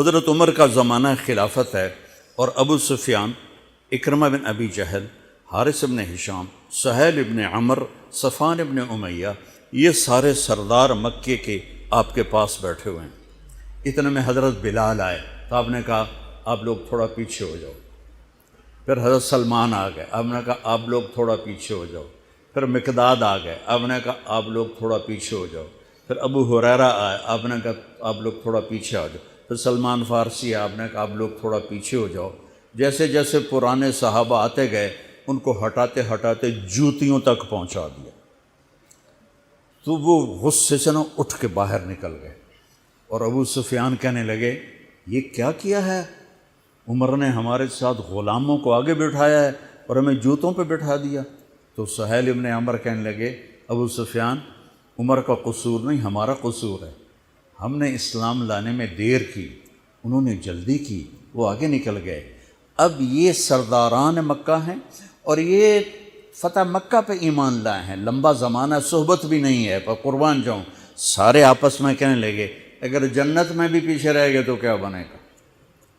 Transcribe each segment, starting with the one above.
حضرت عمر کا زمانہ خلافت ہے، اور ابو سفیان، اکرمہ بن ابی جہل، حارث بن ہشام، سہیل بن عمر، صفوان بن امیہ، یہ سارے سردار مکے کے آپ کے پاس بیٹھے ہوئے ہیں۔ اتنے میں حضرت بلال آئے تو آپ نے کہا آپ لوگ تھوڑا پیچھے ہو جاؤ۔ پھر حضرت سلمان آ گئے، آپ نے کہا آپ لوگ تھوڑا پیچھے ہو جاؤ۔ پھر مقداد آ گئے، آپ نے کہا آپ لوگ تھوڑا پیچھے ہو جاؤ۔ پھر ابو ہریرہ آئے، آپ نے کہا آپ لوگ تھوڑا پیچھے آ جاؤ۔ پھر سلمان فارسی آئے، آپ نے کہا آپ لوگ تھوڑا پیچھے ہو جاؤ۔ جیسے جیسے پرانے صحابہ آتے گئے ان کو ہٹاتے ہٹاتے جوتیوں تک پہنچا دیا، تو وہ غصے سے نہ اٹھ کے باہر نکل گئے۔ اور ابو سفیان کہنے لگے یہ کیا کیا ہے، عمر نے ہمارے ساتھ غلاموں کو آگے بٹھایا ہے اور ہمیں جوتوں پہ بٹھا دیا۔ تو سہیل بن عمر کہنے لگے ابو سفیان، عمر کا قصور نہیں ہمارا قصور ہے، ہم نے اسلام لانے میں دیر کی، انہوں نے جلدی کی، وہ آگے نکل گئے۔ اب یہ سرداران مکہ ہیں اور یہ فتح مکہ پہ ایمان لائے ہیں، لمبا زمانہ صحبت بھی نہیں ہے، پر قربان جاؤں۔ سارے آپس میں کہنے لگے اگر جنت میں بھی پیچھے رہ گئے تو کیا بنے گا؟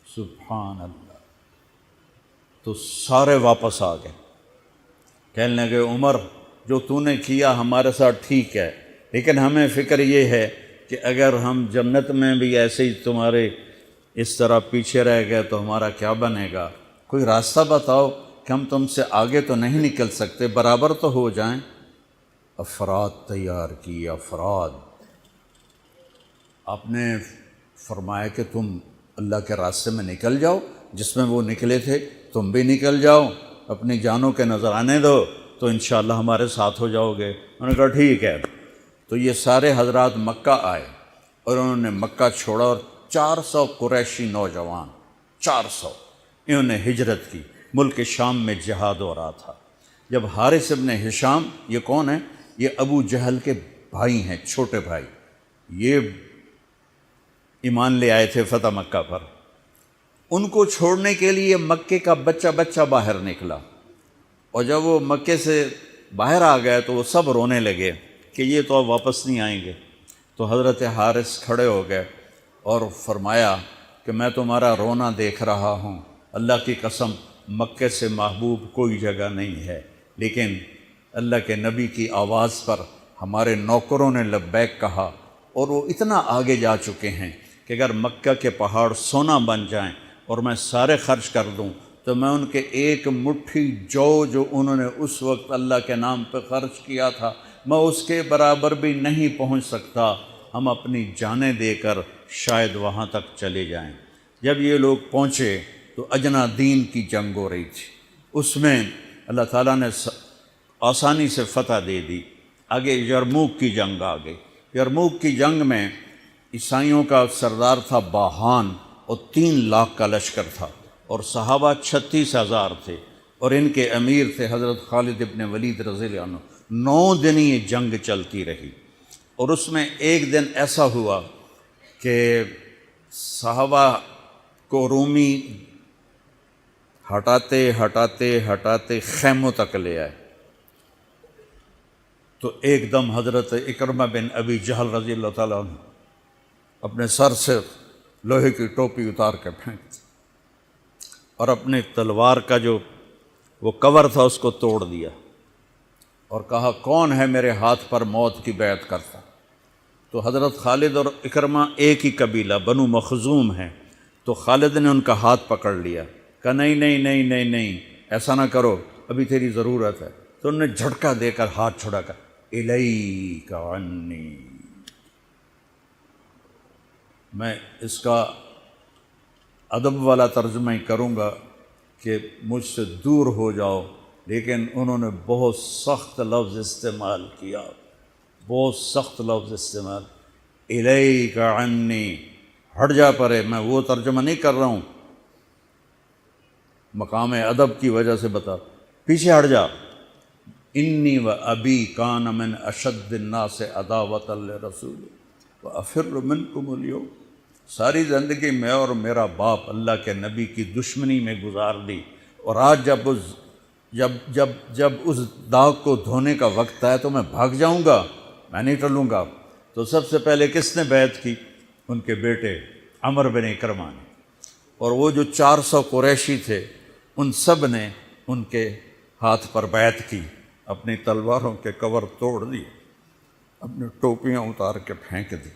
سبحان اللہ۔ تو سارے واپس آ گئے، کہنے لگے عمر جو تو نے کیا ہمارے ساتھ ٹھیک ہے، لیکن ہمیں فکر یہ ہے کہ اگر ہم جنت میں بھی ایسے ہی تمہارے اس طرح پیچھے رہ گئے تو ہمارا کیا بنے گا؟ کوئی راستہ بتاؤ کہ ہم تم سے آگے تو نہیں نکل سکتے، برابر تو ہو جائیں۔ افراد تیار کی، افراد۔ آپ نے فرمایا کہ تم اللہ کے راستے میں نکل جاؤ، جس میں وہ نکلے تھے تم بھی نکل جاؤ، اپنی جانوں کے نذرانے دو تو انشاءاللہ ہمارے ساتھ ہو جاؤ گے۔ انہوں نے کہا ٹھیک ہے۔ تو یہ سارے حضرات مکہ آئے اور انہوں نے مکہ چھوڑا، اور 400 قریشی نوجوان، 400 انہوں نے ہجرت کی۔ ملک شام میں جہاد ہو رہا تھا۔ جب حارث ابن ہشام، یہ کون ہیں؟ یہ ابو جہل کے بھائی ہیں، چھوٹے بھائی، یہ ایمان لے آئے تھے فتح مکہ پر۔ ان کو چھوڑنے کے لیے مکے کا بچہ بچہ باہر نکلا، اور جب وہ مکے سے باہر آ گئے تو وہ سب رونے لگے کہ یہ تو اب واپس نہیں آئیں گے۔ تو حضرت حارث کھڑے ہو گئے اور فرمایا کہ میں تمہارا رونا دیکھ رہا ہوں، اللہ کی قسم مکے سے محبوب کوئی جگہ نہیں ہے، لیکن اللہ کے نبی کی آواز پر ہمارے نوکروں نے لبیک کہا، اور وہ اتنا آگے جا چکے ہیں کہ اگر مکہ کے پہاڑ سونا بن جائیں اور میں سارے خرچ کر دوں تو میں ان کے ایک مٹھی جو انہوں نے اس وقت اللہ کے نام پہ خرچ کیا تھا، میں اس کے برابر بھی نہیں پہنچ سکتا۔ ہم اپنی جانیں دے کر شاید وہاں تک چلے جائیں۔ جب یہ لوگ پہنچے تو اجنا دین کی جنگ ہو رہی تھی، اس میں اللہ تعالیٰ نے آسانی سے فتح دے دی۔ آگے یرموک کی جنگ آ گئی۔ یرموک کی جنگ میں عیسائیوں کا سردار تھا باہان، اور 3 لاکھ کا لشکر تھا، اور صحابہ 36,000 تھے، اور ان کے امیر تھے حضرت خالد ابن ولید رضی اللہ عنہ۔ 9 دن یہ جنگ چلتی رہی، اور اس میں ایک دن ایسا ہوا کہ صحابہ کو رومی ہٹاتے ہٹاتے ہٹاتے خیموں تک لے آئے۔ تو ایک دم حضرت اکرمہ بن ابی جہل رضی اللہ تعالیٰ عنہ اپنے سر سے لوہے کی ٹوپی اتار کے پھینک دی، اور اپنے تلوار کا جو وہ کور تھا اس کو توڑ دیا، اور کہا کون ہے میرے ہاتھ پر موت کی بیعت کرتا؟ تو حضرت خالد اور اکرمہ ایک ہی قبیلہ بنو مخزوم ہیں، تو خالد نے ان کا ہاتھ پکڑ لیا، کہا نہیں نہیں نہیں نہیں نہیں، ایسا نہ کرو، ابھی تیری ضرورت ہے۔ تو انہوں نے جھٹکا دے کر ہاتھ چھڑا کر الیک عنی، میں اس کا ادب والا ترجمہ ہی کروں گا کہ مجھ سے دور ہو جاؤ، لیکن انہوں نے بہت سخت لفظ استعمال کیا، بہت سخت لفظ استعمال، الیک عنی، ہٹ جا پرے۔ میں وہ ترجمہ نہیں کر رہا ہوں، مقام ادب کی وجہ سے بتا، پیچھے ہٹ جا۔ انی و ابی کان من اشد الناس عداوۃ لرسول وافر منکم اليوم، ساری زندگی میں اور میرا باپ اللہ کے نبی کی دشمنی میں گزار دی، اور آج جب اس داغ کو دھونے کا وقت آئے تو میں بھاگ جاؤں گا، میں نہیں ٹلوں گا۔ تو سب سے پہلے کس نے بیعت کی؟ ان کے بیٹے عمر بن اکرمہ نے، اور وہ جو 400 قریشی تھے ان سب نے ان کے ہاتھ پر بیعت کی، اپنی تلواروں کے کور توڑ دیے، اپنی ٹوپیاں اتار کے پھینک دی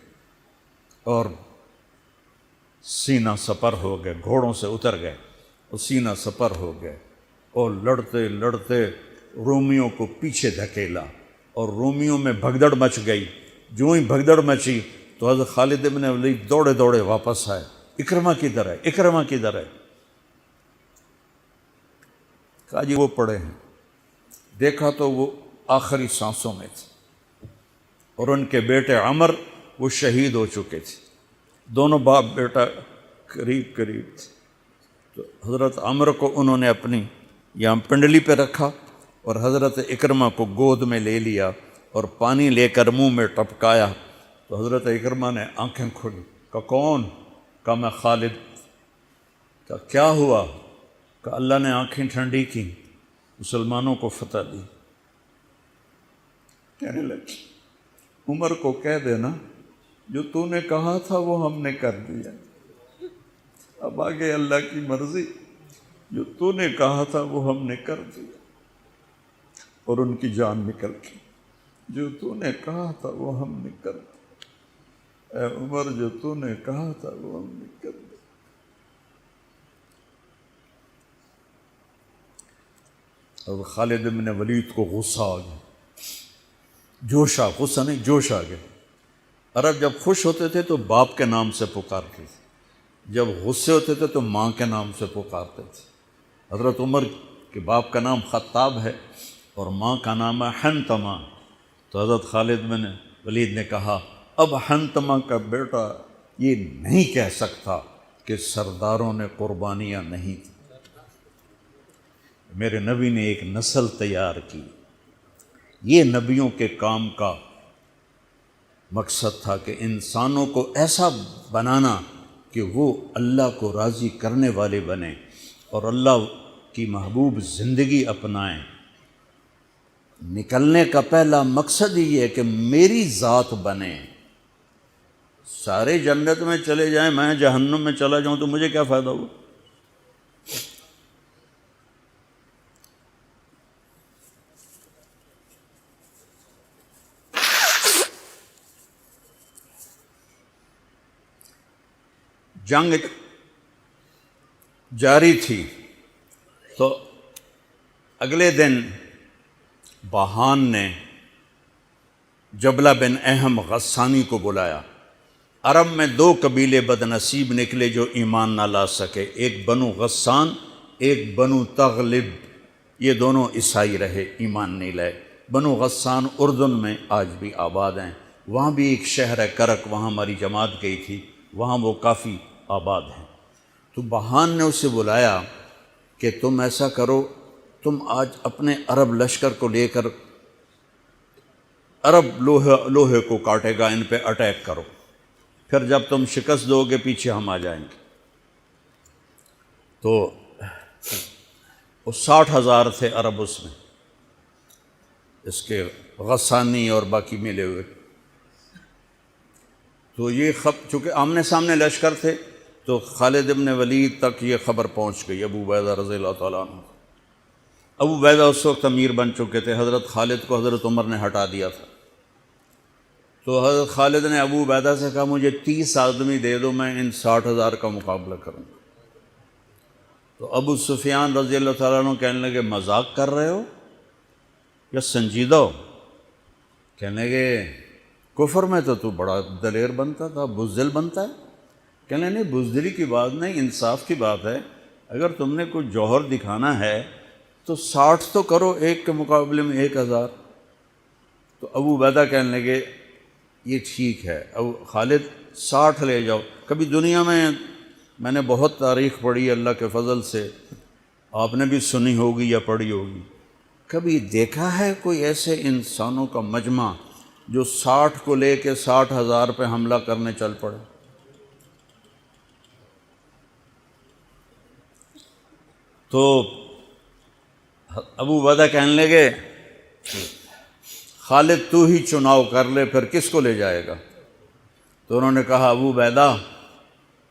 اور سینہ سپر ہو گئے، گھوڑوں سے اتر گئے اور سینہ سپر ہو گئے، اور لڑتے لڑتے رومیوں کو پیچھے دھکیلا اور رومیوں میں بھگدڑ مچ گئی۔ جو ہی بھگدڑ مچی تو حضرت خالد بن ولید دوڑے دوڑے واپس آئے، اکرمہ کدھر ہے، اکرمہ کدھر ہے؟ کہا جی وہ پڑے ہیں۔ دیکھا تو وہ آخری سانسوں میں تھے، اور ان کے بیٹے عمر وہ شہید ہو چکے تھے، دونوں باپ بیٹا قریب قریب تھے۔ تو حضرت عمر کو انہوں نے اپنی یہاں پنڈلی پہ رکھا اور حضرت اکرمہ کو گود میں لے لیا اور پانی لے کر منہ میں ٹپکایا، تو حضرت اکرمہ نے آنکھیں کھولی، کہا کون؟ کہا میں خالد۔ کہا کیا ہوا؟ کہا اللہ نے آنکھیں ٹھنڈی کی، مسلمانوں کو فتح دی۔ کہنے لگے عمر کو کہہ دینا جو تو نے کہا تھا وہ ہم نے کر دیا، اب آگے اللہ کی مرضی، جو تو نے کہا تھا وہ ہم نے کر دیا۔ اور ان کی جان نکل گئی، جو تو نے کہا تھا وہ ہم نے کر دیا، اے عمر جو تو نے کہا تھا وہ ہم نے کر دیا۔ اور خالد بن ولید کو غصہ آ گیا، جوش آ، غصہ نہیں جوش آ گیا۔ عرب جب خوش ہوتے تھے تو باپ کے نام سے پکارتے تھے، جب غصے ہوتے تھے تو ماں کے نام سے پکارتے تھے۔ حضرت عمر کے باپ کا نام خطاب ہے اور ماں کا نام ہے حنتمہ، تو حضرت خالد بن ولید نے کہا اب حنتمہ کا بیٹا یہ نہیں کہہ سکتا کہ سرداروں نے قربانیاں نہیں کی۔ میرے نبی نے ایک نسل تیار کی، یہ نبیوں کے کام کا مقصد تھا کہ انسانوں کو ایسا بنانا کہ وہ اللہ کو راضی کرنے والے بنیں اور اللہ کی محبوب زندگی اپنائیں۔ نکلنے کا پہلا مقصد ہی یہ ہے کہ میری ذات بنے۔ سارے جنت میں چلے جائیں، میں جہنم میں چلا جاؤں تو مجھے کیا فائدہ ہوا؟ جنگ جاری تھی تو اگلے دن بہان نے جبلہ بن اہم غسانی کو بلایا۔ عرب میں 2 قبیلے بد نصیب نکلے جو ایمان نہ لا سکے، ایک بنو غسان، ایک بنو تغلب، یہ دونوں عیسائی رہے، ایمان نہیں لائے۔ بنو غسان اردن میں آج بھی آباد ہیں، وہاں بھی ایک شہر ہے کرک، وہاں ہماری جماعت گئی تھی، وہاں وہ کافی آباد ہیں۔ تو بہان نے اسے بلایا کہ تم ایسا کرو، تم آج اپنے عرب لشکر کو لے کر، عرب لوہے کو کاٹے گا، ان پہ اٹیک کرو، پھر جب تم شکست دو گے پیچھے ہم آ جائیں گے۔ تو وہ 60,000 تھے عرب اس میں، اس کے غسانی اور باقی ملے ہوئے۔ تو یہ چونکہ آمنے سامنے لشکر تھے تو خالد بن ولید تک یہ خبر پہنچ گئی، ابو عبیدہ رضی اللہ تعالیٰ عنہ۔ ابو عبیدہ اس وقت امیر بن چکے تھے، حضرت خالد کو حضرت عمر نے ہٹا دیا تھا۔ تو حضرت خالد نے ابو عبیدہ سے کہا مجھے 30 آدمی دے دو، میں ان 60,000 کا مقابلہ کروں گا۔ تو ابو سفیان رضی اللہ تعالیٰ عنہ کہنے لگے مذاق کر رہے ہو یا سنجیدہ ہو؟ کہنے لگے کفر میں تو بڑا دلیر بنتا تھا، بزدل بنتا ہے۔ کہنے نہیں، بزدلی کی بات نہیں، انصاف کی بات ہے۔ اگر تم نے کوئی جوہر دکھانا ہے تو 60 تو کرو، ایک کے مقابلے میں 1,000۔ تو ابو عبیدہ کہنے لگے یہ ٹھیک ہے، ابو خالد 60 لے جاؤ۔ کبھی دنیا میں نے بہت تاریخ پڑھی اللہ کے فضل سے، آپ نے بھی سنی ہوگی یا پڑھی ہوگی، کبھی دیکھا ہے کوئی ایسے انسانوں کا مجمع جو 60 کو لے کے 60,000 پہ حملہ کرنے چل پڑے؟ تو ابو عبیدہ کہنے لگے خالد تو ہی چناؤ کر لے، پھر کس کو لے جائے گا؟ تو انہوں نے کہا ابو عبیدہ